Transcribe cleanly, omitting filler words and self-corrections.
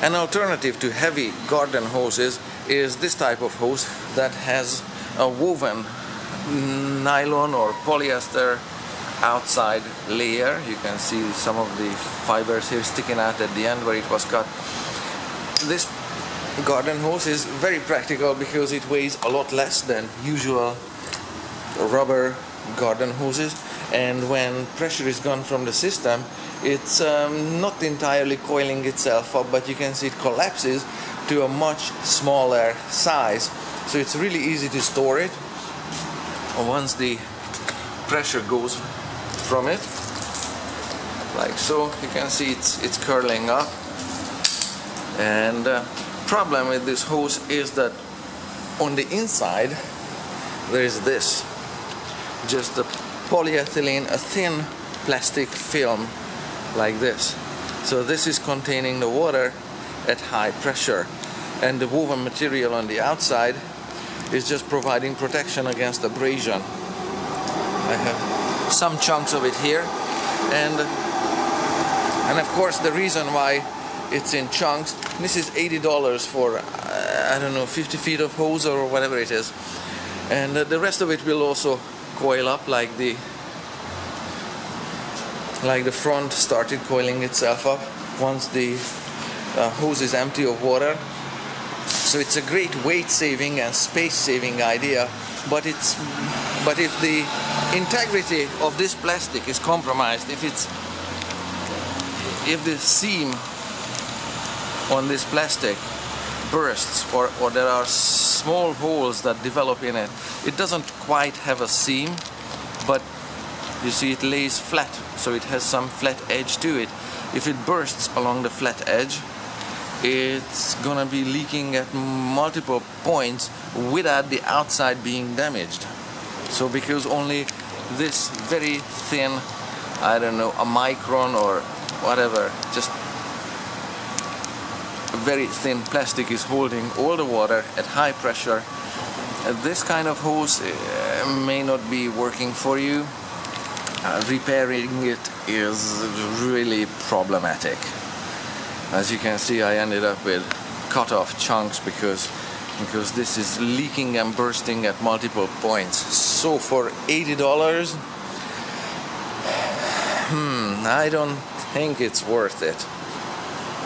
An alternative to heavy garden hoses is this type of hose that has a woven nylon or polyester outside layer. You can see some of the fibers here sticking out at the end where it was cut. This garden hose is very practical because it weighs a lot less than usual rubber garden hoses, and when pressure is gone from the system, it's not entirely coiling itself up, but you can see it collapses to a much smaller size, so it's really easy to store it. Once the pressure goes from it, like so, you can see it's curling up. And problem with this hose is that on the inside there is this, just a polyethylene, a thin plastic film like this. So this is containing the water at high pressure, and the woven material on the outside is just providing protection against abrasion. I have some chunks of it here, and of course the reason why it's in chunks, this is $80 for I don't know, 50 feet of hose or whatever it is, and the rest of it will also coil up like the front started coiling itself up once the hose is empty of water. So it's a great weight saving and space saving idea, but if the integrity of this plastic is compromised, if the seam on this plastic bursts, or there are small holes that develop in it, it doesn't quite have a seam, but you see it lays flat, so it has some flat edge to it. If it bursts along the flat edge, it's gonna be leaking at multiple points without the outside being damaged. So because only this very thin, I don't know, a micron or whatever, just very thin plastic is holding all the water at high pressure, this kind of hose may not be working for you. Repairing it is really problematic. As you can see, I ended up with cut off chunks because this is leaking and bursting at multiple points. So for $80, I don't think it's worth it.